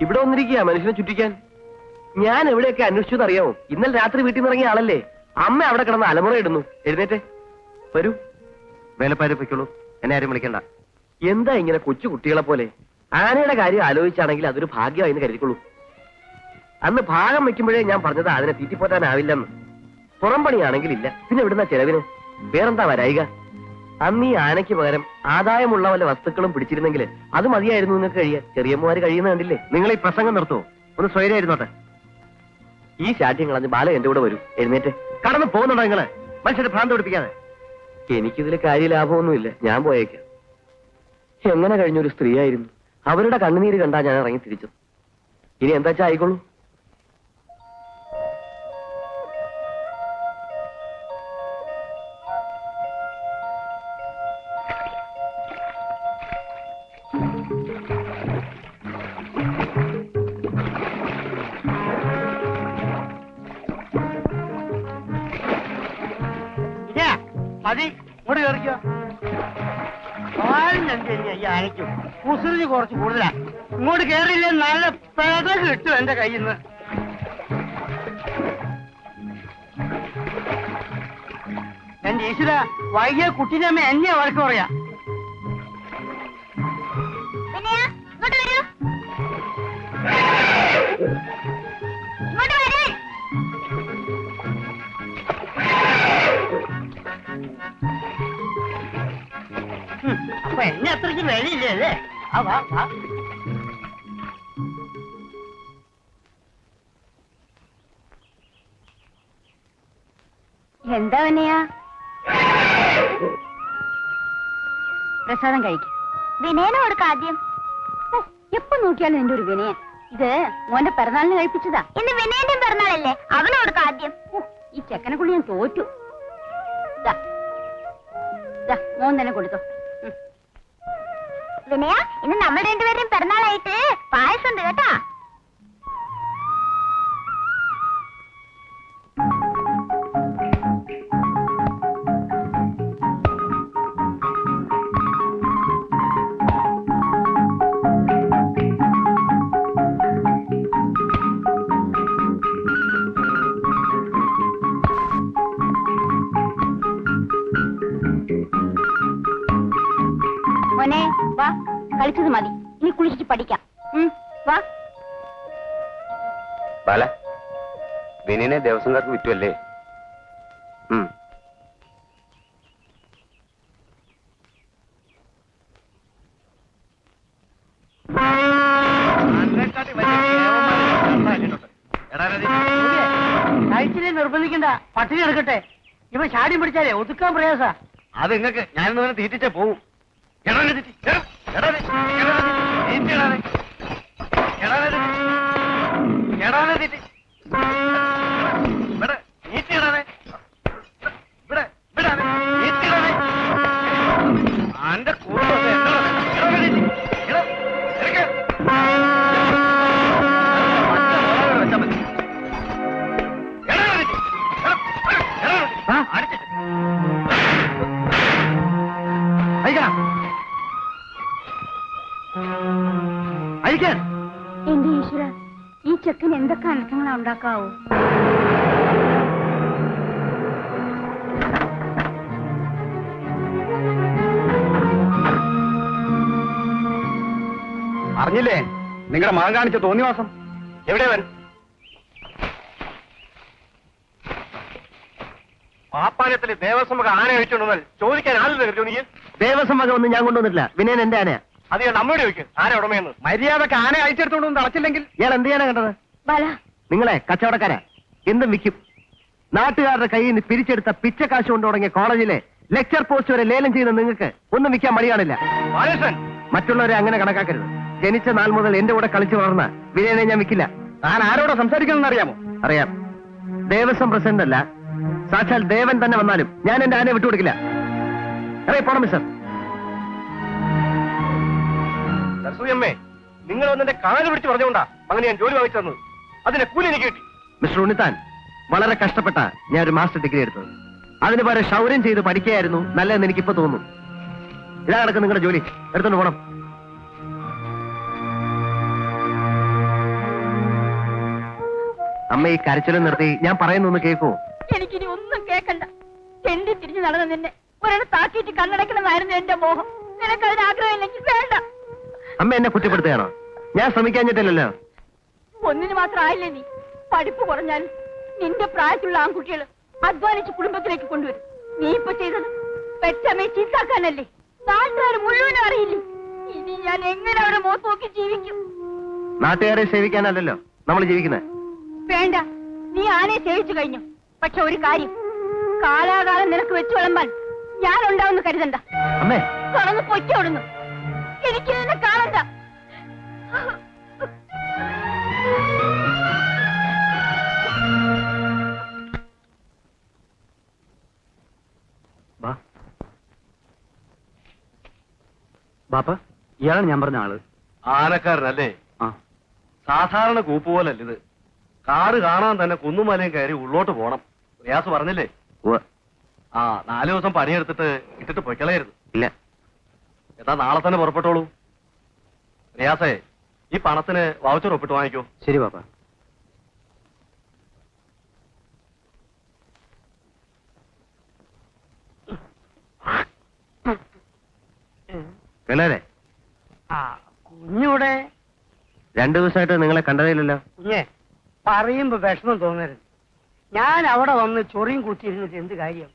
ഇവിടെ വന്നിരിക്കുക മനുഷ്യനെ ചുറ്റിക്കാൻ. ഞാൻ എവിടെയൊക്കെ അന്വേഷിച്ചത് അറിയാമോ? ഇന്നലെ രാത്രി വീട്ടിൽ നിന്ന് ഇറങ്ങിയ ആളല്ലേ. അമ്മ അവിടെ കിടന്ന് അലമുറ ഇടുന്നു. എഴുന്നേറ്റ് വരൂ. വേലപ്പാരി പൊയ്ക്കോളൂ, എന്നെ ആരും വിളിക്കണ്ട. എന്താ ഇങ്ങനെ കൊച്ചു കുട്ടികളെ പോലെ? ആനയുടെ കാര്യം ആലോചിച്ചാണെങ്കിൽ അതൊരു ഭാഗ്യമായിന്ന് കരുതിക്കൊള്ളൂ. അന്ന് ഭാഗം വെക്കുമ്പോഴേ ഞാൻ പറഞ്ഞത് അതിനെ തീറ്റിപ്പോറ്റാനാവില്ലെന്ന്. പുറം പണിയാണെങ്കിൽ ഇല്ല, പിന്നെ എവിടുന്ന ചെലവിന്? വേറെന്താ വരായിക? അന്ന് ഈ ആനയ്ക്ക് പകരം ആദായമുള്ള വല്ല വസ്തുക്കളും പിടിച്ചിരുന്നെങ്കിൽ അത് മതിയായിരുന്നു നിങ്ങൾക്ക് കഴിയാൻ. ചെറിയമ്മമാര് കഴിയുന്ന കണ്ടില്ലേ? നിങ്ങൾ ഈ പ്രസംഗം നിർത്തുമോ? ഒന്ന് സ്വൈരായിരുന്നോട്ടെ. ഈ ശാഠ്യം കളഞ്ഞ് ബാല എന്റെ കൂടെ വരൂ. എഴുന്നേറ്റ്. കടന്നു പോകുന്നുണ്ടോ നിങ്ങള്? മനുഷ്യരെ ഭ്രാന്ത് പിടിപ്പിക്കാതെ. എനിക്കിതിൽ കാര്യ ലാഭമൊന്നുമില്ല, ഞാൻ പോയേക്കാം. എങ്ങനെ കഴിഞ്ഞൊരു സ്ത്രീയായിരുന്നു. അവരുടെ കണ്ണുനീര് കണ്ടാ ഞാൻ ഇറങ്ങി തിരിച്ചു. ഇനി എന്താ വെച്ചാ ആയിക്കോളൂ. മതി, ഇങ്ങോട്ട് കയറിക്കോ. ആനയ്ക്കും കുസൃതി കുറച്ച് കൂടുതലാ. ഇങ്ങോട്ട് കയറിയില്ലേ നല്ല പെട കിട്ടും എന്റെ കയ്യിൽ നിന്ന്. എന്റെ ഈശ്വര, വൈകിയ കുട്ടീന്റെ അമ്മ എന്നെയാ വഴക്ക് പറയാ. അപ്പൊ എന്നെ അത്രയ്ക്ക് വിലയില്ലേ അല്ലേ? ആ വാ വാ. എന്താ വിനയാ? പ്രസാദം കഴിക്കും. വിനയനെ കൊടുക്ക ആദ്യം. എപ്പോ നോക്കിയാലും നിന്റെ ഒരു വിനയൻ. ഇത് മോന്റെ പിറന്നാളിന് കഴിപ്പിച്ചതാ. ഇന്ന് വിനയന്റെ പിറന്നാളല്ലേ, അവന് കൊടുക്ക ആദ്യം. ഈ ചെക്കനെ കൊണ്ട് ഞാൻ തോറ്റു. മോൻ തന്നെ കൊടുത്തോ. വിനയ, ഇന്ന് നമ്മൾ രണ്ടുപേരും പിറന്നാളായിട്ട് പായസം ഉണ്ട് കേട്ടാ. മോനെ വാ, കളിച്ചത് മതി, ഇനി കുളിച്ചിട്ട് പഠിക്കാം. വാ. ബാല, വിനയനെ ദേവസ്വംകാർക്ക് വിറ്റുമല്ലേ? കഴിച്ചില്ലേ നിർബന്ധിക്കണ്ട, പട്ടിണി എടുക്കട്ടെ. ഇവൻ ചാടി പിടിച്ചാലേ ഒതുക്കാൻ പ്രയാസ. അത് നിങ്ങൾക്ക് ഞാനൊന്നും തീറ്റിച്ചേ പോവും. എന്റെ ഈശ്വര, ഈ ചെക്കൻ എന്തൊക്കെ അനക്കങ്ങളാ ഉണ്ടാക്കാവോ? അറിഞ്ഞില്ലേ നിങ്ങളുടെ മകൻ കാണിച്ച തോന്നിവാസം? എവിടെ വരും? പാപ്പാനത്തില് ദേവസ്വം വക ആന കഴിച്ചുകൊണ്ടെന്നാൽ ചോദിക്കാൻ ആളില്ല. നീ ദേവസ്വം വക ഒന്നും ഞാൻ കൊണ്ടുവന്നിട്ടില്ല. വിനയൻ എന്റെ ആനയാ. അത് ഞാൻ നമ്മയോട് ചോദിക്കും, ആന ഉടമയെന്ന്. മര്യാദക്ക് ആന അയച്ചെടുത്തോണ്ട് തളച്ചില്ലെങ്കിൽ ഇയാൾ എന്ത് ചെയ്യാനാ കണ്ടത്? നിങ്ങളെ കച്ചവടക്കാരാ, എന്തും വിൽക്കും. നാട്ടുകാരുടെ കയ്യിൽ നിന്ന് പിരിച്ചെടുത്ത പിച്ചക്കാശ് കൊണ്ട് തുടങ്ങിയ കോളേജിലെ ലെക്ചർ പോസ്റ്റ് വരെ ലേലം ചെയ്യുന്ന നിങ്ങൾക്ക് ഒന്നും വിൽക്കാൻ മടി കാണില്ല. മറ്റുള്ളവരെ അങ്ങനെ കണക്കാക്കരുത്. ജനിച്ച നാൾ മുതൽ എന്റെ കൂടെ കളിച്ചു വളർന്ന വിനയനെ ഞാൻ വിൽക്കില്ല. താൻ ആരോടെ സംസാരിക്കണമെന്ന് അറിയാമോ? അറിയാം. ദേവസ്വം പ്രസിഡന്റ് അല്ല, സാക്ഷാൽ ദേവൻ തന്നെ വന്നാലും ഞാൻ എന്റെ ആനയെ വിട്ടുകൊടുക്കില്ല. പോണം മിസ്റ്റർ. സൂയമ്മേ, നിങ്ങൾ വന്നെ കാല് പിടിച്ച് പറഞ്ഞുകൊണ്ടാ അങ്ങനെ ഞാൻ ജോലി വാങ്ങിച്ചു തന്നത്. അതിന്റെ കൂലി എനിക്ക് കിട്ടി. മിസ്റ്റർ ഉണ്ണിത്താൻ, വളരെ കഷ്ടപ്പെട്ട ഞാൻ ഒരു മാസ്റ്റർ ഡിഗ്രി എടുത്തത്. അതിന് പകരം ക്ഷൗര്യം ചെയ്ത് പഠിക്കുകയായിരുന്നു നല്ലതെന്ന് എനിക്കിപ്പോ തോന്നുന്നു. ഇതാ കിടക്കും നിങ്ങളുടെ ജോലി, എടുത്തോണ്ട് പോണം. അമ്മ ഈ കരച്ചിലും നിർത്തി ഞാൻ പറയുന്നൊന്ന് കേൾക്കൂ. എനിക്കിനി ഒന്നും കേക്കണ്ട. തെണ്ടി തിരിഞ്ഞു നടന്ന നിന്നെ ഒരിടത്താക്കിയിട്ട് കണ്ണടക്കണമെന്നായിരുന്നു എന്റെ മോഹം. നിനക്കതിന് ആഗ്രഹമില്ലെങ്കിൽ വേണ്ട. അമ്മ എന്നെ കുറ്റപ്പെടുത്തുകയാണോ? ഞാൻ ശ്രമിക്കാഞ്ഞിട്ടില്ലല്ലോ. ഒന്നിന് മാത്രം ആയില്ലേ നീ. പഠിപ്പ് കുറഞ്ഞാലും നിന്റെ പ്രായത്തിലുള്ള ആൺകുട്ടികൾ അധ്വാനിച്ച് കുടുംബത്തിലേക്ക് കൊണ്ടുവരും. നീ ഇപ്പൊ ചെയ്തത് പെറ്റമ്മയെ ചീത്താക്കാനല്ലേ? നാട്ടുകാർ മുഴുവനും അറിയില്ലേ? ഇനി ഞാൻ എങ്ങനെ അവരെ മുഖത്ത് നോക്കി ജീവിക്കും? നാട്ടുകാരെ സേവിക്കാനല്ലല്ലോ നമ്മൾ ജീവിക്കുന്നത്. വേണ്ട, നീ ആനയെ സേവിച്ചു കഴിഞ്ഞു. പക്ഷെ ഒരു കാര്യം, കാലാകാലം നിനക്ക് വെച്ചു വിളമ്പാൻ ഞാൻ ഉണ്ടാവുന്ന കരുതണ്ട. അമ്മേ, തുറന്ന് പൊയ്ക്കോടുന്നു. എനിക്ക് നിന്നെ കാണണ്ട. ബാപ്പ, ഇയാളാണ് ഞാൻ പറഞ്ഞ ആള്. ആനക്കാരനല്ലേ? ആ, സാധാരണ കൂപ്പ് പോലല്ല ഇത്. കാട് കാണാൻ തന്നെ കുന്നുമലയും കയറി ഉള്ളോട്ട് പോണം. റിയാസ് പറഞ്ഞില്ലേ? ഉവ്വ്. ആ, 4 ദിവസം പണിയെടുത്തിട്ട് ഇട്ടിട്ട് പൊയ്ക്കളയരുത്. ഇല്ല. എന്നാ നാളെ തന്നെ പുറപ്പെട്ടോളൂ. റിയാസേ, ഈ പണത്തിന് വൗച്ചർ ഒപ്പിട്ട് വാങ്ങിക്കോ. ശരി ബാപ്പ. കേളരെ, ആ കുഞ്ഞൂടെ 2 ദിവസമായിട്ട് നിങ്ങളെ കണ്ടതില്ലല്ലോ. കുഞ്ഞെ പറയുമ്പോ വിഷമം തോന്നരുത്. ഞാൻ അവിടെ വന്ന് ചൊറിയും കുത്തിയിരുന്നിട്ട് എന്ത് കാര്യം?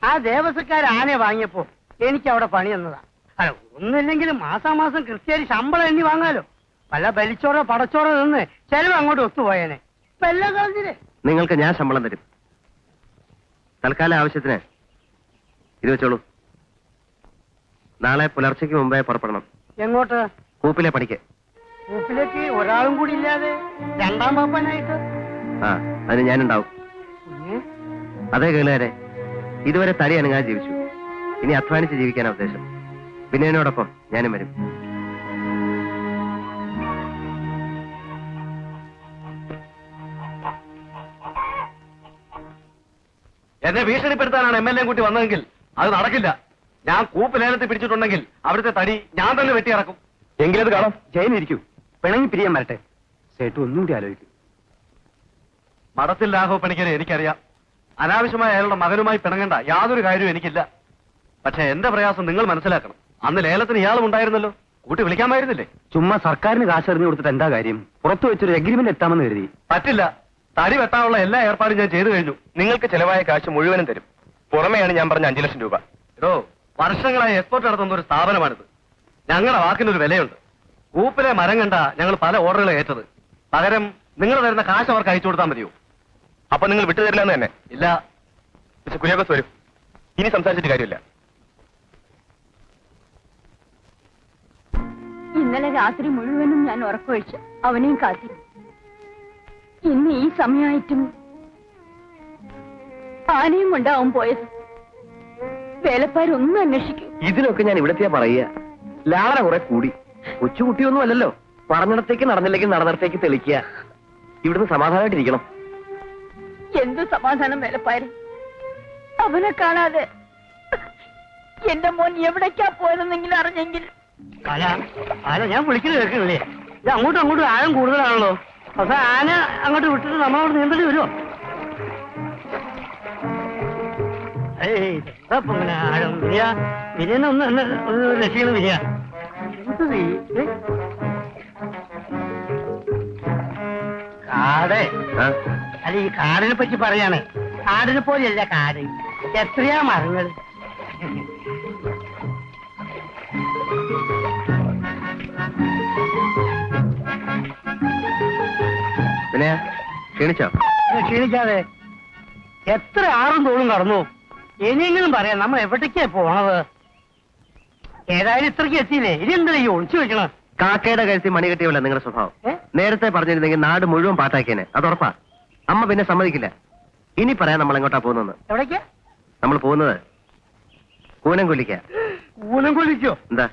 ആ ദേവസ്വക്കാർ ആനയെ വാങ്ങിയപ്പോ എനിക്ക് അവിടെ പണി തന്നതാ. അല്ല, ഒന്നില്ലെങ്കിലും മാസാമാസം കൃത്യമായി ശമ്പളം എണ്ണി വാങ്ങാലോ. വല്ല ബലിച്ചോറോ പടച്ചോറോ നിന്ന് ചെലവ് അങ്ങോട്ട് ഒത്തുപോയേനെ. ഇപ്പൊ എല്ലാം കളഞ്ഞില്ലേ? നിങ്ങൾക്ക് ഞാൻ ശമ്പളം തരും. തൽക്കാല ആവശ്യത്തിന് ഇത് വെച്ചോളൂ. നാളെ പുലർച്ചയ്ക്ക് മുമ്പേ പുറപ്പെടണം. എങ്ങോട്ട്? കൂപ്പിലെ പണിക്ക്. കൂപ്പിലേക്ക് ഒരാളും കൂടി ഇല്ലാതെ 2ാം പാപ്പനായിട്ട്? ആ, അതിന് ഞാനുണ്ടാവും. കുഞ്ഞെ, അതേ കേളുകാരെ, ഇതുവരെ തടി അനങ്ങാൻ ജീവിച്ചു. ഇനി അധ്വാനിച്ച് ജീവിക്കാനാ ഉദ്ദേശം. വിനയനോടൊപ്പം ഞാനും വരും. എന്നെ ഭീഷണിപ്പെടുത്താനാണ് MLA കൂട്ടി വന്നതെങ്കിൽ അത് നടക്കില്ല. ഞാൻ കൂപ്പ് ലേലത്തിൽ പിടിച്ചിട്ടുണ്ടെങ്കിൽ അവിടുത്തെ തടി ഞാൻ തന്നെ വെട്ടിയിറക്കും. എങ്കിലത് കാണാം. ജയിലിരിക്കൂ. പിണങ്ങി പിരിയാൻ വരട്ടെ. സേട്ടു ഒന്നുകൂടി ആലോചിക്കും. മഠത്തിൽ രാഘവ പണിക്കരെ എനിക്കറിയാം. അനാവശ്യമായ അയാളുടെ മകനുമായി പിണങ്ങേണ്ട യാതൊരു കാര്യവും എനിക്കില്ല. പക്ഷെ എന്റെ പ്രയാസം നിങ്ങൾ മനസ്സിലാക്കണം. അന്ന് ലേലത്തിന് ഇയാളും ഉണ്ടായിരുന്നല്ലോ. കൂട്ടി വിളിക്കാമായിരുന്നില്ലേ? ചുമ്മാ സർക്കാരിന് കാശ് എറിഞ്ഞു കൊടുത്തിട്ട് എന്താ കാര്യം? പുറത്തു വെച്ചൊരു എഗ്രിമെന്റ് എത്താമെന്ന് കരുതി. പറ്റില്ല. തടി വെട്ടാനുള്ള എല്ലാ ഏർപ്പാടും ഞാൻ ചെയ്തു കഴിഞ്ഞു. നിങ്ങൾക്ക് ചെലവായ കാശ് മുഴുവനും തരും. പുറമെയാണ് ഞാൻ പറഞ്ഞ 5 ലക്ഷം രൂപ. ഇതോ വർഷങ്ങളായി എക്സ്പോർട്ട് നടത്തുന്ന ഒരു സ്ഥാപനമാണിത്. ഞങ്ങളുടെ വാക്കിനൊരു വിലയുണ്ട്. കൂപ്പിലെ മരം കണ്ട ഞങ്ങൾ പല ഓർഡറുകൾ ഏറ്റത്. പകരം നിങ്ങൾ തരുന്ന കാശ് അവർക്ക് അയച്ചു കൊടുത്താൽ മതിയോ? അപ്പൊ നിങ്ങൾ വിട്ടുതരില്ലെന്ന് തന്നെ? ഇല്ല. കുര്യാക്കോസ് വരും. ഇനി സംസാരിച്ചിട്ട് കാര്യമില്ല. ഇന്നലെ രാത്രി മുഴുവനും ഞാൻ ഉറക്കമൊഴിച്ച് അവനെയും കാത്തിരുന്നു. ഇന്ന് ഈ സമയമായിട്ടും ആനയും കൊണ്ടാവും പോയത്. വേലപ്പാരൊന്നും അന്വേഷിക്കൂ. ഇതിനൊക്കെ ഞാൻ ഇവിടത്തെയാ പറയുക. ലാളന കുറെ കൂടി. കൊച്ചുകുട്ടിയൊന്നും അല്ലല്ലോ. പറഞ്ഞിടത്തേക്ക് നടന്നില്ലെങ്കിൽ നടന്നിടത്തേക്ക് തെളിക്കുക. ഇവിടുന്ന് സമാധാനമായിട്ടിരിക്കണം. എന്ത് സമാധാനം വേലപ്പാര്? അവനെ കാണാതെ എന്റെ മോൻ എവിടേക്കാ പോയതെന്നെങ്കിലും അറിഞ്ഞെങ്കിൽ. അല്ല ഞാൻ വിളിക്കുന്നത് കേൾക്കുന്നില്ലേ? ഇത് അങ്ങോട്ടും അങ്ങോട്ടും ആഴം കൂടുതലാണല്ലോ. പക്ഷെ ആന അങ്ങോട്ട് വിട്ടിട്ട് നമ്മളോട് നീന്തേണ്ടി വരുമോ? എന്താ ഇങ്ങനെ ആഴം? വിരിയനെ ഒന്ന് രക്ഷിക്കണം. വിരിയ കാട്. അല്ല, ഈ കാടിനെ പറ്റി പറയാണ്. കാടിനെ പോലെയല്ല കാട്. എത്രയാ മരങ്ങൾ. പിന്നെ ക്ഷീണിച്ചോ? ക്ഷീണിക്കാതെ എത്ര ആറും തോളും കടന്നു. ഇനിയെങ്കിലും പറയാം നമ്മൾ എവിടേക്കാ പോണത്. ഏതായാലും ഇത്രയ്ക്ക് എത്തിയില്ലേ? ഇനി എന്താ ഈ ഒളിച്ചു വെക്കണം? കാക്കയുടെ കഴുത്തി മണി കെട്ടിയല്ല നിങ്ങളുടെ സ്വഭാവം. നേരത്തെ പറഞ്ഞിരുന്നെങ്കിൽ നാട് മുഴുവൻ പാട്ടാക്കിയേനെ. അത് ഉറപ്പാ. അമ്മ പിന്നെ സമ്മതിക്കില്ല. ഇനി പറയാൻ നമ്മൾ എങ്ങോട്ടാ പോകുന്നത്? എവിടേക്കാ നമ്മൾ പോകുന്നത് കൂനം കൊല്ലിക്ക. ഊനം കൊല്ലിക്കോ? എന്താ